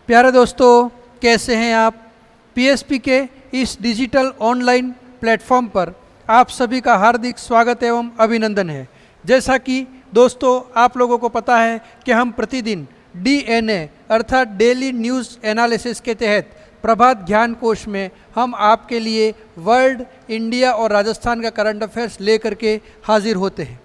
प्यारे दोस्तों, कैसे हैं आप। पीएसपी के इस डिजिटल ऑनलाइन प्लेटफॉर्म पर आप सभी का हार्दिक स्वागत एवं अभिनंदन है। जैसा कि दोस्तों आप लोगों को पता है कि हम प्रतिदिन डीएनए अर्थात डेली न्यूज़ एनालिसिस के तहत प्रभात ज्ञान कोश में हम आपके लिए वर्ल्ड, इंडिया और राजस्थान का करंट अफेयर्स लेकर के हाजिर होते हैं।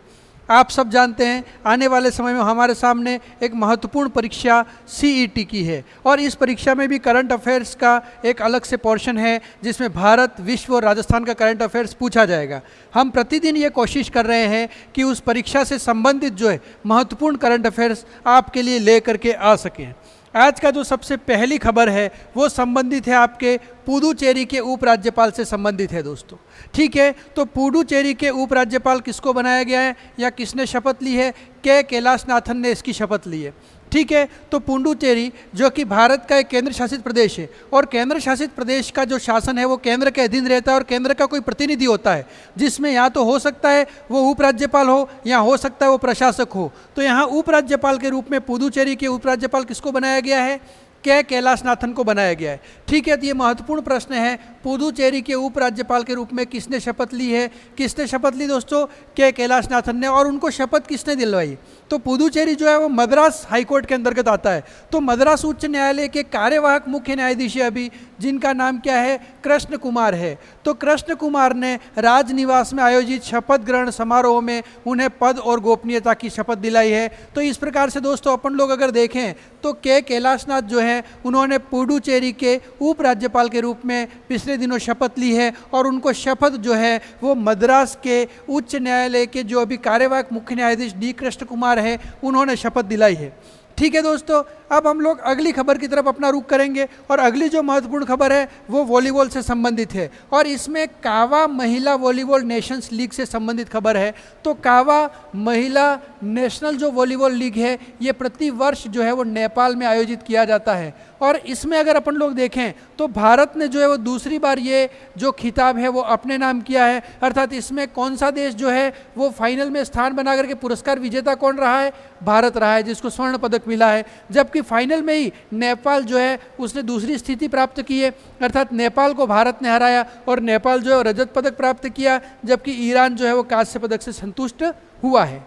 आप सब जानते हैं आने वाले समय में हमारे सामने एक महत्वपूर्ण परीक्षा सीईटी की है और इस परीक्षा में भी करंट अफेयर्स का एक अलग से पोर्शन है जिसमें भारत, विश्व और राजस्थान का करंट अफेयर्स पूछा जाएगा। हम प्रतिदिन ये कोशिश कर रहे हैं कि उस परीक्षा से संबंधित जो है महत्वपूर्ण करंट अफेयर्स आपके लिए ले करके आ सकें। आज का जो सबसे पहली खबर है वो संबंधित है आपके पुडुचेरी के उपराज्यपाल से संबंधित है दोस्तों। ठीक है, तो पुडुचेरी के उपराज्यपाल किसको बनाया गया है या किसने शपथ ली है? के कैलाशनाथन ने इसकी शपथ ली है। ठीक है, तो पुडुचेरी जो कि भारत का एक केंद्र शासित प्रदेश है और केंद्र शासित प्रदेश का जो शासन है वो केंद्र के अधीन रहता है और केंद्र का कोई प्रतिनिधि होता है जिसमें या तो हो सकता है वो उपराज्यपाल हो या हो सकता है वो प्रशासक हो। तो यहाँ उपराज्यपाल के रूप में पुडुचेरी के उपराज्यपाल किसको बनाया गया है? के कैलाशनाथन को बनाया गया है। ठीक है, तो ये महत्वपूर्ण प्रश्न है, पुडुचेरी के उपराज्यपाल के रूप में किसने शपथ ली है? किसने शपथ ली दोस्तों? के कैलाशनाथन ने। और उनको शपथ किसने दिलवाई? तो पुडुचेरी जो है वो मद्रास हाईकोर्ट के अंतर्गत आता है। तो मद्रास उच्च न्यायालय के कार्यवाहक मुख्य न्यायाधीश है अभी, जिनका नाम क्या है? कृष्ण कुमार है। तो कृष्ण कुमार ने राजनिवास में आयोजित शपथ ग्रहण समारोह में उन्हें पद और गोपनीयता की शपथ दिलाई है। तो इस प्रकार से दोस्तों अपन लोग अगर देखें तो के कैलाशनाथ जो है उन्होंने पुडुचेरी के उपराज्यपाल के रूप में पिछले दिनों शपथ ली है और उनको शपथ जो है वो मद्रास के उच्च न्यायालय के जो अभी कार्यवाहक मुख्य न्यायाधीश डी कृष्ण कुमार है उन्होंने शपथ दिलाई है। ठीक है दोस्तों, अब हम लोग अगली खबर की तरफ अपना रुख करेंगे और अगली जो महत्वपूर्ण खबर है वो वॉलीबॉल से संबंधित है और इसमें कावा महिला वॉलीबॉल नेशंस लीग से संबंधित खबर है। तो कावा महिला नेशनल जो वॉलीबॉल लीग है ये प्रति वर्ष जो है वो नेपाल में आयोजित किया जाता है और इसमें अगर अपन लोग देखें तो भारत ने जो है वो दूसरी बार ये जो खिताब है वो अपने नाम किया है। अर्थात इसमें कौन सा देश जो है वो फाइनल में स्थान बना करके पुरस्कार विजेता कौन रहा है? भारत रहा है, जिसको स्वर्ण पदक मिला है। जबकि फाइनल में ही नेपाल जो है उसने दूसरी स्थिति प्राप्त की है, अर्थात नेपाल को भारत ने हराया और नेपाल जो है रजत पदक प्राप्त किया, जबकि ईरान जो है वो कांस्य पदक से संतुष्ट हुआ है।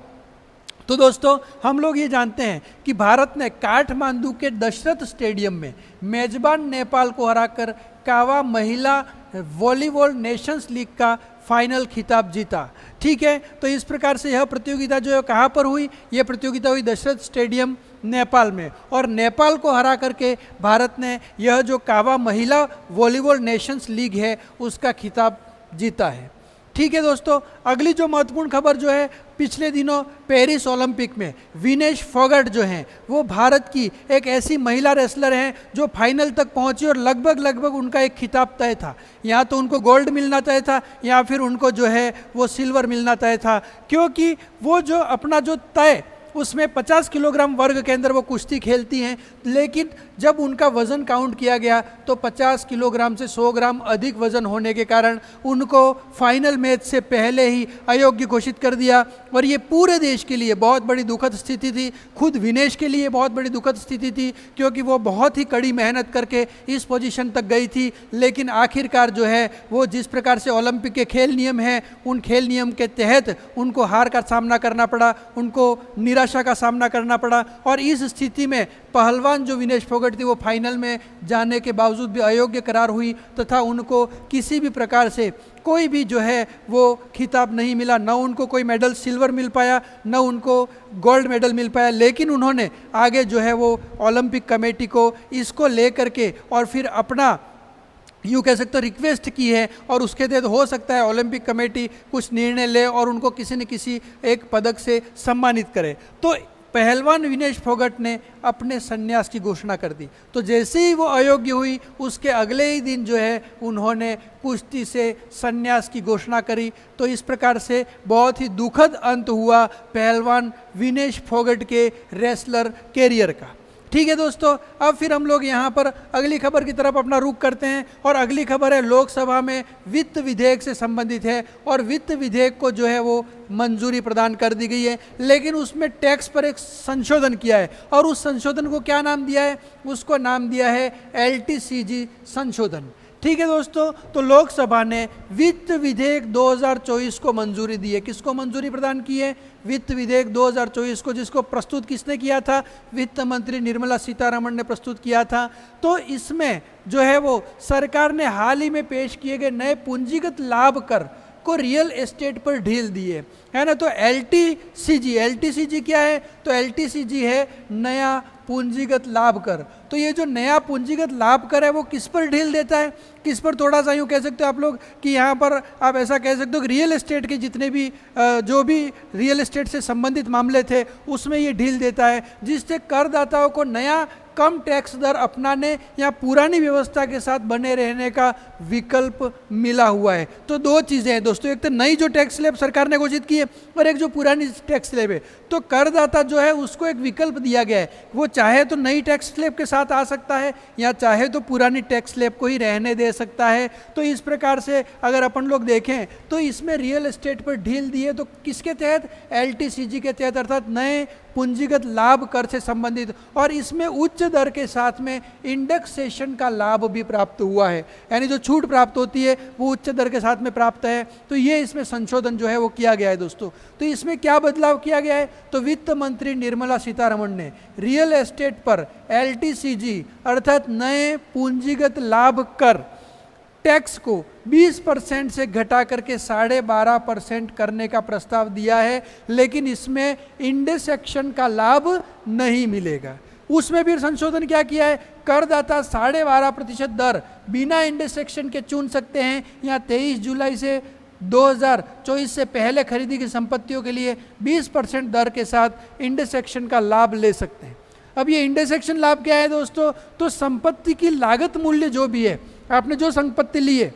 तो दोस्तों हम लोग ये जानते हैं कि भारत ने काठमांडू के दशरथ स्टेडियम में मेजबान नेपाल को हराकर कावा महिला वॉलीबॉल नेशंस लीग का फाइनल खिताब जीता। ठीक है, तो इस प्रकार से यह प्रतियोगिता जो है कहाँ पर हुई? यह प्रतियोगिता हुई दशरथ स्टेडियम नेपाल में और नेपाल को हरा करके भारत ने यह जो कावा महिला वॉलीबॉल नेशंस लीग है उसका खिताब जीता है। ठीक है दोस्तों, अगली जो महत्वपूर्ण खबर जो है, पिछले दिनों पेरिस ओलंपिक में विनेश फोगट जो हैं वो भारत की एक ऐसी महिला रेसलर हैं जो फाइनल तक पहुंची और लगभग उनका एक खिताब तय था। या तो उनको गोल्ड मिलना तय था या फिर उनको जो है वो सिल्वर मिलना तय था, क्योंकि वो जो अपना जो तय उसमें 50 किलोग्राम वर्ग के अंदर वो कुश्ती खेलती हैं, लेकिन जब उनका वज़न काउंट किया गया तो 50 किलोग्राम से 100 ग्राम अधिक वज़न होने के कारण उनको फाइनल मैच से पहले ही अयोग्य घोषित कर दिया और ये पूरे देश के लिए बहुत बड़ी दुखद स्थिति थी। खुद विनेश के लिए बहुत बड़ी दुखद स्थिति थी क्योंकि वो बहुत ही कड़ी मेहनत करके इस पोजीशन तक गई थी, लेकिन आखिरकार जो है वो जिस प्रकार से ओलंपिक के खेल नियम हैं उन खेल नियम के तहत उनको हार का सामना करना पड़ा, उनको निराशा का सामना करना पड़ा और इस स्थिति में पहलवान जो विनेश फोगट थी वो फाइनल में जाने के बावजूद भी अयोग्य करार हुई तथा उनको किसी भी प्रकार से कोई भी जो है वो खिताब नहीं मिला, न उनको कोई मेडल सिल्वर मिल पाया न उनको गोल्ड मेडल मिल पाया। लेकिन उन्होंने आगे जो है वो ओलंपिक कमेटी को इसको लेकर के और फिर अपना यूँ कह सकते हो रिक्वेस्ट की है और उसके तहत हो सकता है ओलंपिक कमेटी कुछ निर्णय ले और उनको किसी न किसी एक पदक से सम्मानित करे। तो पहलवान विनेश फोगट ने अपने संन्यास की घोषणा कर दी। तो जैसे ही वो अयोग्य हुई उसके अगले ही दिन जो है उन्होंने कुश्ती से संन्यास की घोषणा करी। तो इस प्रकार से बहुत ही दुखद अंत हुआ पहलवान विनेश फोगट के रेसलर कैरियर का। ठीक है दोस्तों, अब फिर हम लोग यहाँ पर अगली खबर की तरफ अपना रुख करते हैं और अगली खबर है लोकसभा में वित्त विधेयक से संबंधित है और वित्त विधेयक को जो है वो मंजूरी प्रदान कर दी गई है, लेकिन उसमें टैक्स पर एक संशोधन किया है और उस संशोधन को क्या नाम दिया है, उसको नाम दिया है LTCG संशोधन। ठीक है दोस्तों, तो लोकसभा ने वित्त विधेयक 2024 को मंजूरी दी है। किसको मंजूरी प्रदान की है? वित्त विधेयक 2024 को, जिसको प्रस्तुत किसने किया था? वित्त मंत्री निर्मला सीतारमण ने प्रस्तुत किया था। तो इसमें जो है वो सरकार ने हाल ही में पेश किए गए नए पूंजीगत लाभ कर को रियल एस्टेट पर ढील दी है ना। तो LTCG क्या है? तो LTCG है नया पूंजीगत लाभ कर। तो ये जो नया पूंजीगत लाभ कर है वो किस पर ढील देता है? किस पर? थोड़ा सा यूँ कह सकते हो आप लोग कि यहाँ पर आप ऐसा कह सकते हो कि रियल एस्टेट के जितने भी जो भी रियल एस्टेट से संबंधित मामले थे उसमें ये ढील देता है, जिससे करदाताओं को नया कम टैक्स दर अपनाने या पुरानी व्यवस्था के साथ बने रहने का विकल्प मिला हुआ है। तो दो चीज़ें हैं दोस्तों, एक तो नई जो टैक्स स्लैब सरकार ने घोषित की है और एक जो पुरानी टैक्स स्लैब है। तो करदाता जो है उसको एक विकल्प दिया गया है, वो चाहे तो नई टैक्स स्लैब के साथ आ सकता है या चाहे तो पुरानी टैक्स स्लैब को ही रहने दे सकता है। तो इस प्रकार से अगर अपन लोग देखें तो इसमें रियल एस्टेट पर ढील दी है, तो किसके तहत? LTCG के तहत, अर्थात नए पूंजीगत लाभ कर से संबंधित, और इसमें उच्च दर के साथ में इंडेक्सेशन का लाभ भी प्राप्त हुआ है, यानी जो छूट प्राप्त होती है वो उच्च दर के साथ में प्राप्त है। तो ये इसमें संशोधन जो है वो किया गया है दोस्तों। तो इसमें क्या बदलाव किया गया है? तो वित्त मंत्री निर्मला सीतारमण ने रियल एस्टेट पर LTCG अर्थात नए पूंजीगत लाभ कर टैक्स को 20% से घटा करके 12.5% करने का प्रस्ताव दिया है, लेकिन इसमें इंडेक्सेशन का लाभ नहीं मिलेगा। उसमें भी संशोधन क्या किया है? करदाता 12.5% दर बिना इंडेक्सेशन के चुन सकते हैं या 23 जुलाई से 2024 से पहले खरीदी की संपत्तियों के लिए 20% दर के साथ इंडेक्सेशन का लाभ ले सकते हैं। अब ये इंडेक्सेशन लाभ क्या है दोस्तों? तो संपत्ति की लागत मूल्य जो भी है, आपने जो संपत्ति ली है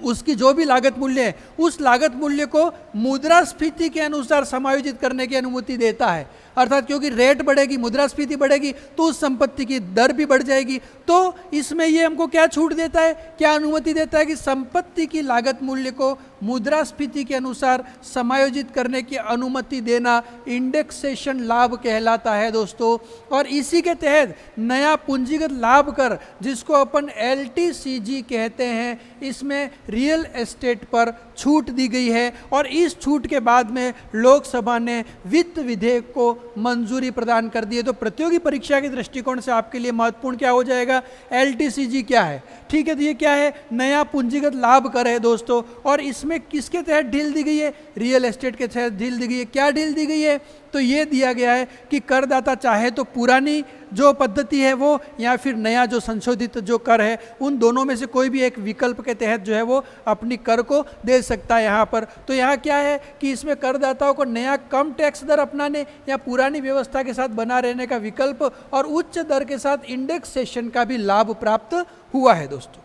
उसकी जो भी लागत मूल्य है, उस लागत मूल्य को मुद्रास्फीति के अनुसार समायोजित करने की अनुमति देता है। अर्थात क्योंकि रेट बढ़ेगी, मुद्रास्फीति बढ़ेगी, तो उस संपत्ति की दर भी बढ़ जाएगी। तो इसमें ये हमको क्या छूट देता है, क्या अनुमति देता है कि संपत्ति की लागत मूल्य को मुद्रास्फीति के अनुसार समायोजित करने की अनुमति देना इंडेक्सेशन लाभ कहलाता है दोस्तों। और इसी के तहत नया पूंजीगत लाभ कर, जिसको अपन LTCG कहते हैं, इसमें रियल एस्टेट पर छूट दी गई है और इस छूट के बाद में लोकसभा ने वित्त विधेयक को मंजूरी प्रदान कर दी है। तो प्रतियोगी परीक्षा के दृष्टिकोण से आपके लिए महत्वपूर्ण क्या हो जाएगा? LTCG क्या है? ठीक है, तो ये क्या है? नया पूंजीगत लाभ कर है दोस्तों। और इसमें किसके तहत ढील दी गई है? रियल एस्टेट के तहत ढील दी गई है। क्या ढील दी गई है? तो ये दिया गया है कि करदाता चाहे तो पुरानी जो पद्धति है वो या फिर नया जो संशोधित जो कर है, उन दोनों में से कोई भी एक विकल्प के तहत जो है वो अपनी कर को दे सकता है यहाँ पर। तो यहाँ क्या है कि इसमें करदाताओं को नया कम टैक्स दर अपनाने या पुरानी व्यवस्था के साथ बना रहने का विकल्प और उच्च दर के साथ इंडेक्सेशन का भी लाभ प्राप्त हुआ है दोस्तों।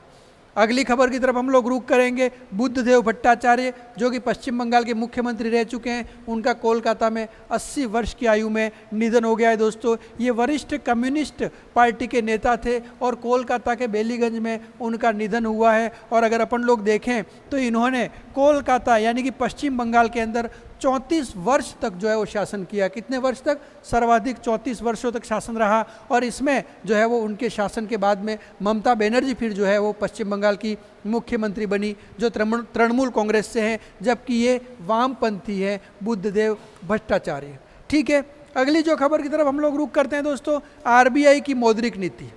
अगली खबर की तरफ हम लोग रुख करेंगे। बुद्धदेव भट्टाचार्य जो कि पश्चिम बंगाल के मुख्यमंत्री रह चुके हैं, उनका कोलकाता में 80 वर्ष की आयु में निधन हो गया है दोस्तों। ये वरिष्ठ कम्युनिस्ट पार्टी के नेता थे और कोलकाता के बेलीगंज में उनका निधन हुआ है। और अगर अपन लोग देखें तो इन्होंने कोलकाता यानी कि पश्चिम बंगाल के अंदर 34 वर्ष तक जो है वो शासन किया। कितने वर्ष तक? सर्वाधिक 34 वर्षों तक शासन रहा। और इसमें जो है वो उनके शासन के बाद में ममता बनर्जी फिर जो है वो पश्चिम बंगाल की मुख्यमंत्री बनी, जो तृणमूल कांग्रेस से हैं, जबकि ये वामपंथी है बुद्धदेव भट्टाचार्य। ठीक है, अगली जो खबर की तरफ हम लोग रुख करते हैं दोस्तों, RBI की मौद्रिक नीति।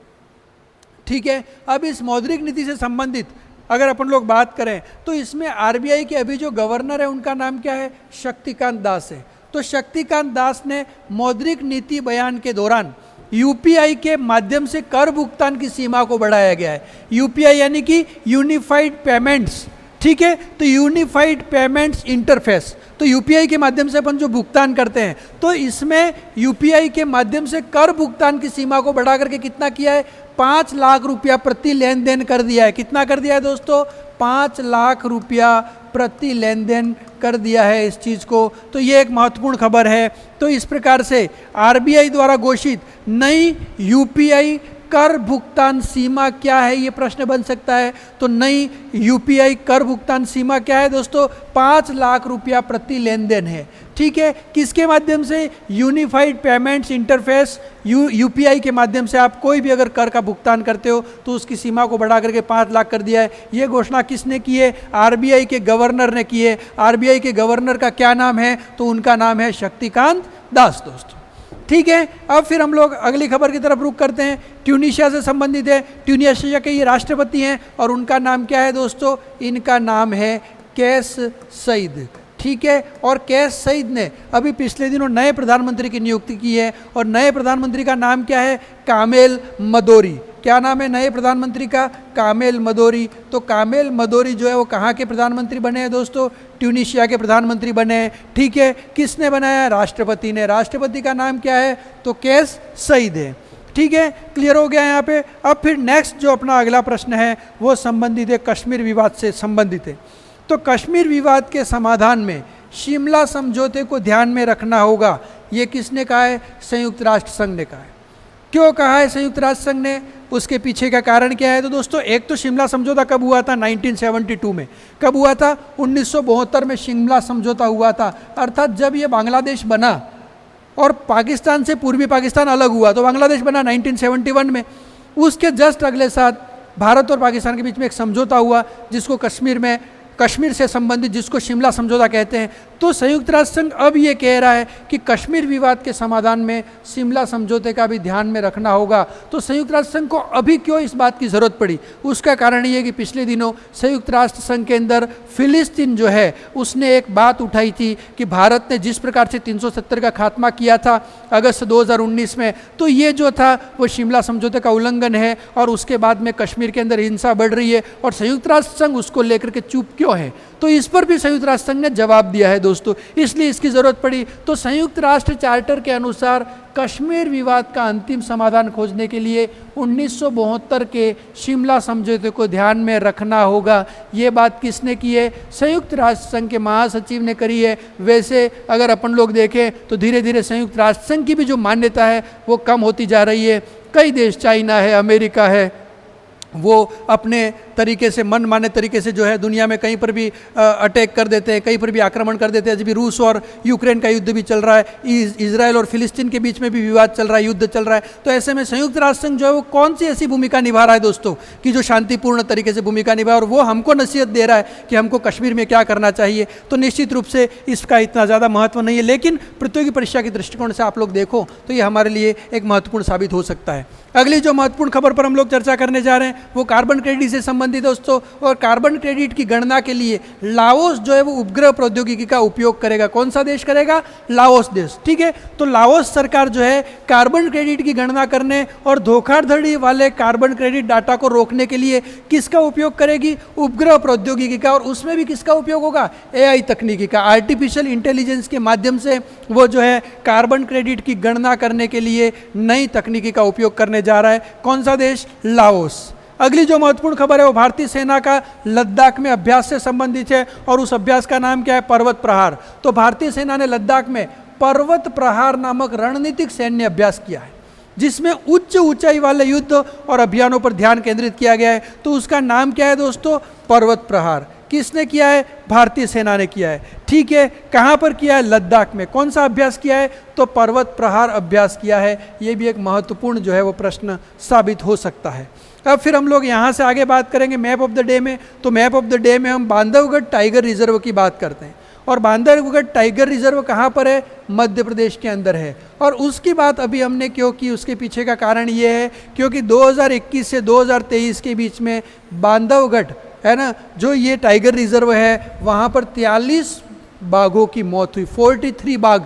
ठीक है, अब इस मौद्रिक नीति से संबंधित अगर अपन लोग बात करें तो इसमें RBI के अभी जो गवर्नर है उनका नाम क्या है? शक्तिकांत दास है। तो शक्तिकांत दास ने मौद्रिक नीति बयान के दौरान UPI के माध्यम से कर भुगतान की सीमा को बढ़ाया गया है। UPI यानी कि यूनिफाइड पेमेंट्स। ठीक है, तो यूनिफाइड पेमेंट्स इंटरफेस, तो UPI के माध्यम से अपन जो भुगतान करते हैं, तो इसमें UPI के माध्यम से कर भुगतान की सीमा को बढ़ा करके कितना किया है? 5 लाख रुपया प्रति लेन देन कर दिया है। कितना कर दिया है दोस्तों? 5 लाख रुपया प्रति लेन देन कर दिया है इस चीज़ को, तो ये एक महत्वपूर्ण खबर है। तो इस प्रकार से आरबीआई द्वारा घोषित नई यूपीआई कर भुगतान सीमा क्या है, ये प्रश्न बन सकता है। तो नई यूपीआई कर भुगतान सीमा क्या है दोस्तों? 5 लाख रुपया प्रति लेन देन है। ठीक है, किसके माध्यम से? यूनिफाइड पेमेंट्स इंटरफेस यूपीआई के माध्यम से आप कोई भी अगर कर का भुगतान करते हो तो उसकी सीमा को बढ़ा करके 5 लाख कर दिया है। ये घोषणा किसने की है? आरबीआई के गवर्नर ने की है। आरबीआई के गवर्नर का क्या नाम है? तो उनका नाम है शक्तिकांत दास दोस्तों। ठीक है, अब फिर हम लोग अगली खबर की तरफ रुख करते हैं। ट्यूनीशिया से संबंधित है। ट्यूनीशिया के ये राष्ट्रपति हैं और उनका नाम क्या है दोस्तों? इनका नाम है कैस सईद। ठीक है, और कैस सईद ने अभी पिछले दिनों नए प्रधानमंत्री की नियुक्ति की है और नए प्रधानमंत्री का नाम क्या है? कामेल मदोरी। क्या नाम है नए प्रधानमंत्री का? कामेल मदोरी। तो कामेल मदोरी जो है वो कहाँ के प्रधानमंत्री बने हैं दोस्तों? ट्यूनीशिया के प्रधानमंत्री बने हैं। ठीक है, किसने बनाया? राष्ट्रपति ने। राष्ट्रपति का नाम क्या है? तो कैस सईद है। ठीक है, क्लियर हो गया यहाँ पे। अब फिर नेक्स्ट जो अपना अगला प्रश्न है वो संबंधित है कश्मीर विवाद से संबंधित है। तो कश्मीर विवाद के समाधान में शिमला समझौते को ध्यान में रखना होगा, ये किसने कहा है? संयुक्त राष्ट्र संघ ने कहा है। क्यों कहा है संयुक्त राष्ट्र संघ ने? उसके पीछे का कारण क्या है? तो दोस्तों एक तो शिमला समझौता कब हुआ था? 1972 में। कब हुआ था? 1972 में शिमला समझौता हुआ था। अर्थात जब ये बांग्लादेश बना और पाकिस्तान से पूर्वी पाकिस्तान अलग हुआ तो बांग्लादेश बना 1971 में। उसके जस्ट अगले साथ भारत और पाकिस्तान के बीच में एक समझौता हुआ जिसको कश्मीर से संबंधित, जिसको शिमला समझौता कहते हैं। तो संयुक्त राष्ट्र संघ अब ये कह रहा है कि कश्मीर विवाद के समाधान में शिमला समझौते का भी ध्यान में रखना होगा। तो संयुक्त राष्ट्र संघ को अभी क्यों इस बात की ज़रूरत पड़ी? उसका कारण ये कि पिछले दिनों संयुक्त राष्ट्र संघ के अंदर फिलिस्तीन जो है उसने एक बात उठाई थी कि भारत ने जिस प्रकार से 370 का खात्मा किया था अगस्त 2019 में, तो ये जो था वो शिमला समझौते का उल्लंघन है और उसके बाद में कश्मीर के अंदर हिंसा बढ़ रही है और संयुक्त राष्ट्र संघ उसको लेकर के चुप क्यों है? तो इस पर भी संयुक्त राष्ट्र संघ ने जवाब दिया है दोस्तों, इसलिए इसकी ज़रूरत पड़ी। तो संयुक्त राष्ट्र चार्टर के अनुसार कश्मीर विवाद का अंतिम समाधान खोजने के लिए 1972 के शिमला समझौते को ध्यान में रखना होगा। ये बात किसने की है? संयुक्त राष्ट्र संघ के महासचिव ने करी है। वैसे अगर अपन लोग देखें तो धीरे धीरे संयुक्त राष्ट्र संघ की भी जो मान्यता है वो कम होती जा रही है। कई देश, चाइना है, अमेरिका है, वो अपने तरीके से, मनमाने तरीके से जो है दुनिया में कहीं पर भी अटैक कर देते हैं, कहीं पर भी आक्रमण कर देते हैं। अभी रूस और यूक्रेन का युद्ध भी चल रहा है, इजराइल और फिलिस्तीन के बीच में भी विवाद चल रहा है, युद्ध चल रहा है। तो ऐसे में संयुक्त राष्ट्र संघ जो है वो कौन सी ऐसी भूमिका निभा रहा है दोस्तों कि जो शांतिपूर्ण तरीके से भूमिका निभाए और वो हमको नसीहत दे रहा है कि हमको कश्मीर में क्या करना चाहिए। तो निश्चित रूप से इसका इतना ज़्यादा महत्व नहीं है, लेकिन प्रतियोगी परीक्षा के दृष्टिकोण से आप लोग देखो तो ये हमारे लिए एक महत्वपूर्ण साबित हो सकता है। अगली जो महत्वपूर्ण खबर पर हम लोग चर्चा करने जा रहे हैं वो कार्बन क्रेडिट से संबंधित दोस्तों। और कार्बन क्रेडिट की गणना के लिए लाओस जो है वो उपग्रह प्रौद्योगिकी का उपयोग करेगा। कौन सा देश करेगा? लाओस देश। ठीक है, तो लाओस सरकार जो है कार्बन क्रेडिट की गणना करने और धोखाधड़ी वाले कार्बन क्रेडिट डाटा को रोकने के लिए किसका उपयोग करेगी? उपग्रह प्रौद्योगिकी का। और उसमें भी किसका उपयोग होगा? एआई तकनीकी का, आर्टिफिशियल इंटेलिजेंस के माध्यम से वो जो है कार्बन क्रेडिट की गणना करने के लिए नई तकनीकी का उपयोग करने जा रहा है। कौन सा देश? लाओस। अगली जो महत्वपूर्ण खबर है वो भारतीय सेना का लद्दाख में अभ्यास से संबंधित है और उस अभ्यास का नाम क्या है? पर्वत प्रहार। तो भारतीय सेना ने लद्दाख में पर्वत प्रहार नामक रणनीतिक सैन्य अभ्यास किया है जिसमें उच्च ऊंचाई वाले युद्ध और अभियानों पर ध्यान केंद्रित किया गया है। तो उसका नाम क्या है दोस्तों? पर्वत प्रहार। किसने किया है? भारतीय सेना ने किया है। ठीक है, कहाँ पर किया है? लद्दाख में। कौन सा अभ्यास किया है? तो पर्वत प्रहार अभ्यास किया है। ये भी एक महत्वपूर्ण जो है वो प्रश्न साबित हो सकता है। अब फिर हम लोग यहाँ से आगे बात करेंगे मैप ऑफ द डे में। तो मैप ऑफ द डे में हम बांधवगढ़ टाइगर रिजर्व की बात करते हैं और बांधवगढ़ टाइगर रिजर्व कहाँ पर है? मध्य प्रदेश के अंदर है। और उसकी बात अभी हमने क्यों की, उसके पीछे का कारण ये है क्योंकि 2021 से 2023 के बीच में बांधवगढ़ है ना, जो ये टाइगर रिजर्व है वहाँ पर 43 बाघों की मौत हुई, 43 बाघ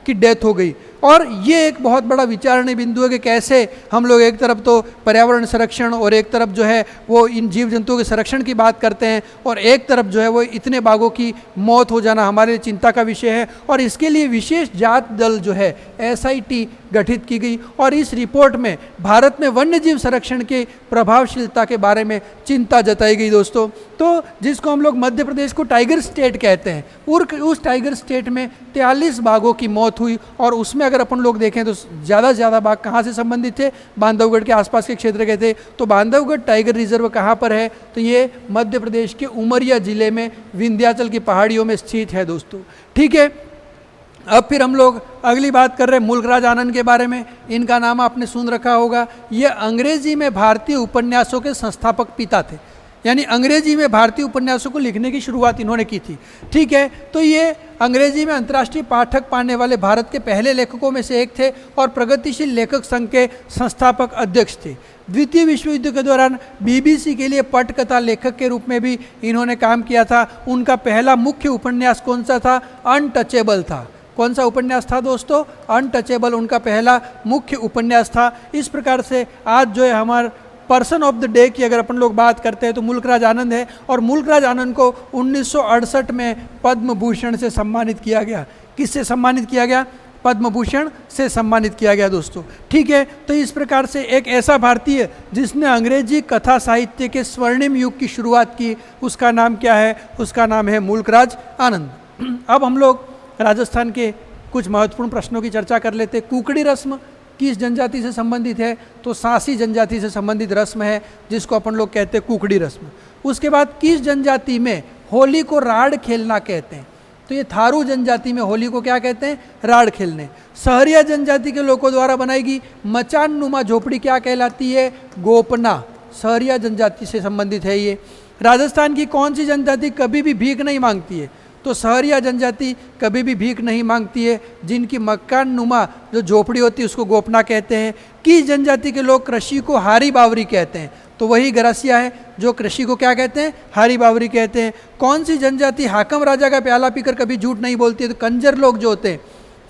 की डेथ हो गई। और ये एक बहुत बड़ा विचारणीय बिंदु है कि कैसे हम लोग एक तरफ तो पर्यावरण संरक्षण और एक तरफ जो है वो इन जीव जंतुओं के संरक्षण की बात करते हैं और एक तरफ जो है वो इतने बाघों की मौत हो जाना हमारे लिए चिंता का विषय है। और इसके लिए विशेष जांच दल जो है SIT गठित की गई और इस रिपोर्ट में भारत में वन्यजीव संरक्षण के प्रभावशीलता के बारे में चिंता जताई गई दोस्तों। तो जिसको हम लोग मध्य प्रदेश को टाइगर स्टेट कहते हैं, उस टाइगर स्टेट में 43 बाघों की मौत हुई और उसमें अगर अपन लोग देखें तो ज़्यादा से ज़्यादा बाघ कहाँ से संबंधित थे, बांधवगढ़ के आसपास के क्षेत्र के थे। तो बांधवगढ़ टाइगर रिजर्व कहाँ पर है, तो ये मध्य प्रदेश के उमरिया जिले में विंध्याचल की पहाड़ियों में स्थित है दोस्तों। ठीक है, अब फिर हम लोग अगली बात कर रहे हैं मुल्कराज आनंद के बारे में। इनका नाम आपने सुन रखा होगा। ये अंग्रेजी में भारतीय उपन्यासों के संस्थापक पिता थे, यानी अंग्रेजी में भारतीय उपन्यासों को लिखने की शुरुआत इन्होंने की थी। ठीक है, तो ये अंग्रेजी में अंतर्राष्ट्रीय पाठक पाने वाले भारत के पहले लेखकों में से एक थे और प्रगतिशील लेखक संघ के संस्थापक अध्यक्ष थे। द्वितीय विश्व युद्ध के दौरान बीबीसी के लिए पटकथा लेखक के रूप में भी इन्होंने काम किया था। उनका पहला मुख्य उपन्यास कौन सा था, अनटचेबल था। कौन सा उपन्यास था दोस्तों, अनटचेबल उनका पहला मुख्य उपन्यास था। इस प्रकार से आज जो है हमारा पर्सन ऑफ द डे की अगर अपन लोग बात करते हैं तो मुल्कराज आनंद है और मुल्कराज आनंद को 1968 में पद्म भूषण से सम्मानित किया गया। किससे सम्मानित किया गया, पद्म भूषण से सम्मानित किया गया दोस्तों। ठीक है, तो इस प्रकार से एक ऐसा भारतीय जिसने अंग्रेजी कथा साहित्य के स्वर्णिम युग की शुरुआत की, उसका नाम क्या है, उसका नाम है मुल्कराज आनंद। अब हम लोग राजस्थान के कुछ महत्वपूर्ण प्रश्नों की चर्चा कर लेते। कुकड़ी रस्म किस जनजाति से संबंधित है, तो सांसी जनजाति से संबंधित रस्म है जिसको अपन लोग कहते हैं कुकड़ी रस्म। उसके बाद किस जनजाति में होली को राड़ खेलना कहते हैं, तो ये थारू जनजाति में होली को क्या कहते हैं, राड़ खेलने। सहरिया जनजाति के लोगों द्वारा बनाई गई मचान नुमा झोपड़ी क्या कहलाती है, गोपना। सहरिया जनजाति से संबंधित है ये। राजस्थान की कौन सी जनजाति कभी भी भीख नहीं मांगती है, तो सहरिया जनजाति कभी भी भीख नहीं मांगती है। जिनकी मकान नुमा जो झोपड़ी होती है उसको गोपना कहते हैं। किस जनजाति के लोग कृषि को हारी बावरी कहते हैं, तो वही गरासिया है जो कृषि को क्या कहते हैं, हारी बावरी कहते हैं। कौन सी जनजाति हाकम राजा का प्याला पीकर कभी झूठ नहीं बोलती है, तो कंजर लोग जो होते हैं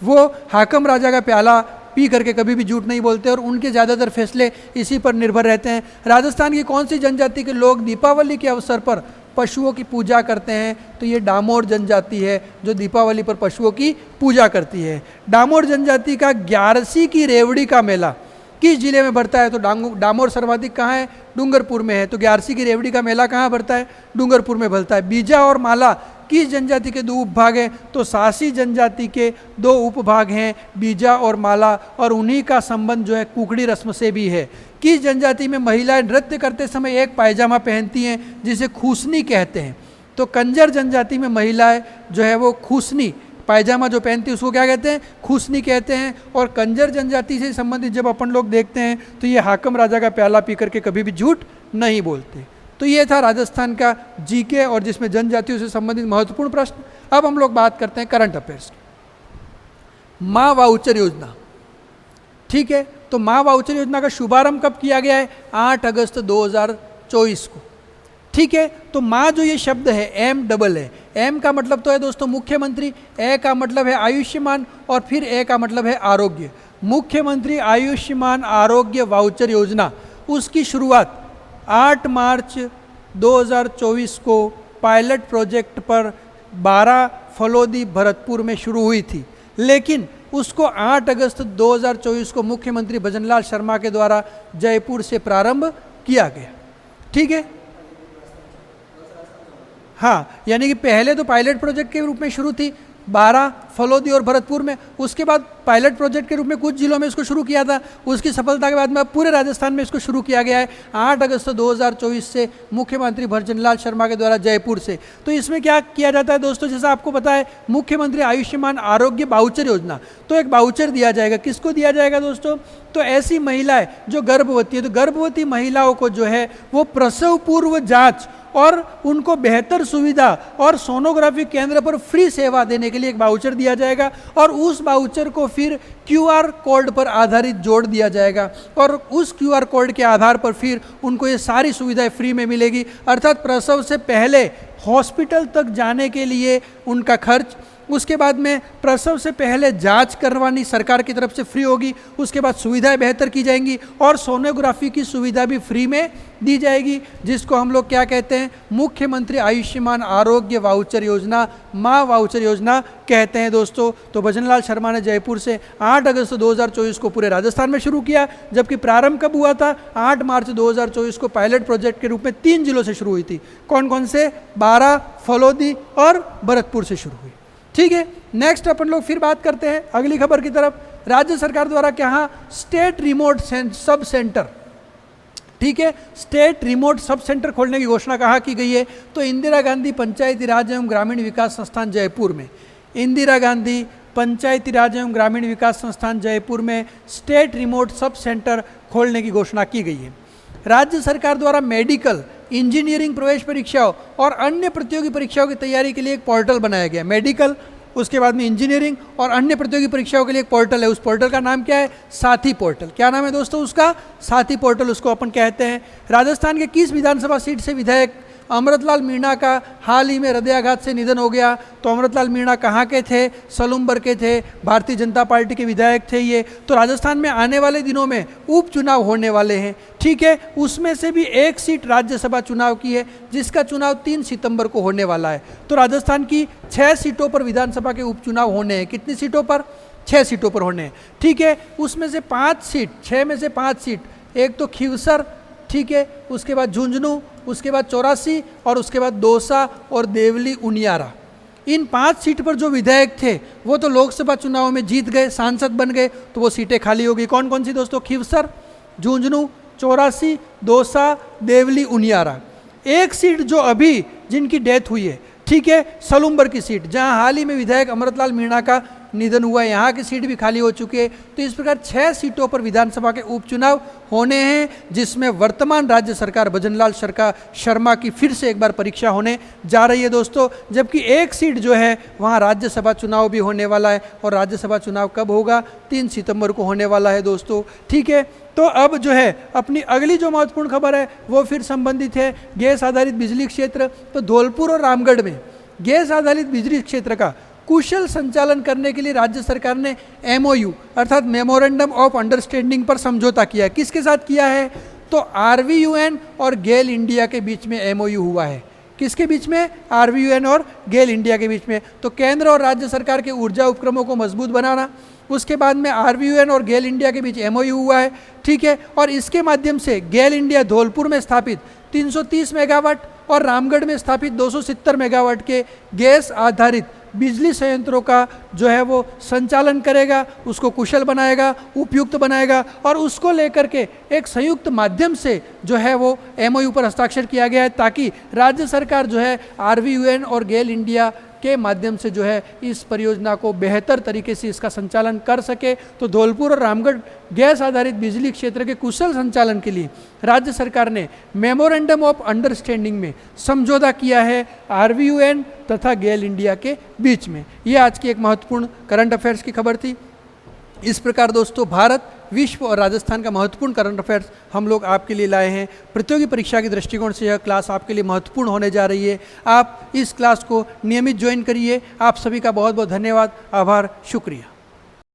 वो हाकम राजा का प्याला पी करके कभी भी झूठ नहीं बोलते और उनके ज़्यादातर फैसले इसी पर निर्भर रहते हैं। राजस्थान की कौन सी जनजाति के लोग दीपावली के अवसर पर पशुओं की पूजा करते हैं, तो ये डामोर जनजाति है जो दीपावली पर पशुओं की पूजा करती है। डामोर जनजाति का ग्यारसी की रेवड़ी का मेला किस जिले में बढ़ता है, तो डामोर सर्वाधिक कहाँ है, डूंगरपुर में है। तो ग्यारसी की रेवड़ी का मेला कहाँ बढ़ता है, डूंगरपुर में बढ़ता है। बीजा और माला किस जनजाति के दो उपभाग हैं, तो सासी जनजाति के दो उपभाग हैं, बीजा और माला, और उन्हीं का संबंध जो है कुकड़ी रस्म से भी है। किस जनजाति में महिलाएं नृत्य करते समय एक पायजामा पहनती हैं जिसे खूसनी कहते हैं, तो कंजर जनजाति में महिलाएं जो है वो खूसनी पायजामा जो पहनती है उसको क्या कहते हैं, खूसनी कहते हैं। और कंजर जनजाति से संबंधित जब अपन लोग देखते हैं तो ये हाकम राजा का प्याला पी करके कभी भी झूठ नहीं बोलते। तो ये था राजस्थान का जीके और जिसमें जनजातियों से संबंधित महत्वपूर्ण प्रश्न। अब हम लोग बात करते हैं करंट अफेयर्स की। माँ वाउचर योजना, ठीक है, तो माँ वाउचर योजना का शुभारंभ कब किया गया है, 8 अगस्त 2024 को। ठीक है, तो माँ जो ये शब्द है एम डबल है, एम का मतलब तो है दोस्तों मुख्यमंत्री, ए का मतलब है आयुष्मान और फिर ए का मतलब है आरोग्य। मुख्यमंत्री आयुष्मान आरोग्य वाउचर योजना, उसकी शुरुआत 8 मार्च 2024 को पायलट प्रोजेक्ट पर 12 फलोदी भरतपुर में शुरू हुई थी, लेकिन उसको 8 अगस्त 2024 को मुख्यमंत्री भजनलाल शर्मा के द्वारा जयपुर से प्रारंभ किया गया। ठीक है, हाँ, यानी कि पहले तो पायलट प्रोजेक्ट के रूप में शुरू थी 12 फलोदी और भरतपुर में, उसके बाद पायलट प्रोजेक्ट के रूप में कुछ जिलों में इसको शुरू किया था, उसकी सफलता के बाद में पूरे राजस्थान में इसको शुरू किया गया है 8 अगस्त 2024 से मुख्यमंत्री भजनलाल शर्मा के द्वारा जयपुर से। तो इसमें क्या किया जाता है दोस्तों, जैसा आपको पता है मुख्यमंत्री आयुष्मान आरोग्य वाउचर योजना, तो एक वाउचर दिया जाएगा। किसको दिया जाएगा दोस्तों, तो ऐसी महिलाएं जो गर्भवती है, तो गर्भवती महिलाओं को जो है वो प्रसव पूर्व जांच और उनको बेहतर सुविधा और सोनोग्राफी केंद्र पर फ्री सेवा देने के लिए एक वाउचर दिया जाएगा और उस वाउचर को फिर क्यूआर कोड पर आधारित जोड़ दिया जाएगा और उस क्यूआर कोड के आधार पर फिर उनको ये सारी सुविधाएं फ्री में मिलेगी। अर्थात प्रसव से पहले हॉस्पिटल तक जाने के लिए उनका खर्च, उसके बाद में प्रसव से पहले जांच करवानी सरकार की तरफ से फ्री होगी, उसके बाद सुविधाएं बेहतर की जाएंगी और सोनोग्राफी की सुविधा भी फ्री में दी जाएगी, जिसको हम लोग क्या कहते हैं, मुख्यमंत्री आयुष्मान आरोग्य वाउचर योजना, माँ वाउचर योजना कहते हैं दोस्तों। तो भजनलाल शर्मा ने जयपुर से 8 अगस्त 2024 को पूरे राजस्थान में शुरू किया, जबकि प्रारंभ कब हुआ था, 8 मार्च 2024 को पायलट प्रोजेक्ट के रूप में 3 जिलों से शुरू हुई थी। कौन कौन से, बारां, फलोदी और भरतपुर से शुरू हुई। ठीक है, नेक्स्ट अपन लोग फिर बात करते हैं अगली खबर की तरफ। राज्य सरकार द्वारा क्या, स्टेट रिमोट सब सेंटर, ठीक है, स्टेट रिमोट सब सेंटर खोलने की घोषणा कहाँ की गई है, तो इंदिरा गांधी पंचायती राज एवं ग्रामीण विकास संस्थान जयपुर में, इंदिरा गांधी पंचायती राज एवं ग्रामीण विकास संस्थान जयपुर में स्टेट रिमोट सब सेंटर खोलने की घोषणा की गई है। राज्य सरकार द्वारा मेडिकल, इंजीनियरिंग प्रवेश परीक्षाओं और अन्य प्रतियोगी परीक्षाओं की तैयारी के लिए एक पोर्टल बनाया गया। मेडिकल, उसके बाद में इंजीनियरिंग और अन्य प्रतियोगी परीक्षाओं के लिए एक पोर्टल है। उस पोर्टल का नाम क्या है, साथी पोर्टल। क्या नाम है दोस्तों उसका, साथी पोर्टल उसको अपन कहते हैं। राजस्थान के किस विधानसभा सीट से विधायक अमृतलाल मीणा का हाल ही में हृदयाघात से निधन हो गया, तो अमृतलाल मीणा कहाँ के थे, सलूम्बर के थे, भारतीय जनता पार्टी के विधायक थे ये। तो राजस्थान में आने वाले दिनों में उपचुनाव होने वाले हैं, ठीक है, उसमें से भी एक सीट राज्यसभा चुनाव की है, जिसका चुनाव 3 सितंबर को होने वाला है। तो राजस्थान की 6 सीटों पर विधानसभा के उपचुनाव होने हैं। कितनी सीटों पर, 6 सीटों पर होने हैं, ठीक है। उसमें से 5 सीट, 6 में से 5 सीट, एक तो खीवसर, ठीक है, उसके बाद झुंझुनू, उसके बाद 84 और उसके बाद दौसा और देवली उनियारा। इन 5 सीट पर जो विधायक थे वो तो लोकसभा चुनाव में जीत गए, सांसद बन गए, तो वो सीटें खाली हो गई। कौन कौन सी दोस्तों, खीवसर, झुंझुनू, 84, दौसा, देवली उनियारा। एक सीट जो अभी जिनकी डेथ हुई है, ठीक है, सलूम्बर की सीट, जहां हाल ही में विधायक अमृतलाल मीणा का निधन हुआ है, यहाँ की सीट भी खाली हो चुकी है। तो इस प्रकार 6 सीटों पर विधानसभा के उपचुनाव होने हैं, जिसमें वर्तमान राज्य सरकार भजनलाल शर्मा की फिर से एक बार परीक्षा होने जा रही है दोस्तों। जबकि एक सीट जो है वहाँ राज्यसभा चुनाव भी होने वाला है, और राज्यसभा चुनाव कब होगा, 3 सितंबर को होने वाला है दोस्तों, ठीक है। तो अब जो है अपनी अगली जो महत्वपूर्ण खबर है वो फिर संबंधित है गैस आधारित बिजली क्षेत्र। तो धौलपुर और रामगढ़ में गैस आधारित बिजली क्षेत्र का कुशल संचालन करने के लिए राज्य सरकार ने MOU अर्थात मेमोरेंडम ऑफ अंडरस्टैंडिंग पर समझौता किया है। किसके साथ किया है, तो RVUN और गेल इंडिया के बीच में MOU हुआ है। किसके बीच में, RVUN और गेल इंडिया के बीच में। तो केंद्र और राज्य सरकार के ऊर्जा उपक्रमों को मजबूत बनाना, उसके बाद में RVUN और गेल इंडिया के बीच MOU हुआ है, ठीक है। और इसके माध्यम से गेल इंडिया धौलपुर में स्थापित 330 मेगावाट और रामगढ़ में स्थापित 270 मेगावाट के गैस आधारित बिजली संयंत्रों का जो है वो संचालन करेगा, उसको कुशल बनाएगा, उपयुक्त बनाएगा, और उसको लेकर के एक संयुक्त माध्यम से जो है वो MOU पर हस्ताक्षर किया गया है, ताकि राज्य सरकार जो है RVUN और गेल इंडिया के माध्यम से जो है इस परियोजना को बेहतर तरीके से इसका संचालन कर सके। तो धौलपुर और रामगढ़ गैस आधारित बिजली क्षेत्र के कुशल संचालन के लिए राज्य सरकार ने मेमोरेंडम ऑफ अंडरस्टैंडिंग में समझौता किया है RVUN तथा गेल इंडिया के बीच में। ये आज की एक महत्वपूर्ण करंट अफेयर्स की खबर थी। इस प्रकार दोस्तों भारत, विश्व और राजस्थान का महत्वपूर्ण करंट अफेयर्स हम लोग आपके लिए लाए हैं। प्रतियोगी परीक्षा के दृष्टिकोण से यह क्लास आपके लिए महत्वपूर्ण होने जा रही है। आप इस क्लास को नियमित ज्वाइन करिए। आप सभी का बहुत बहुत धन्यवाद, आभार, शुक्रिया।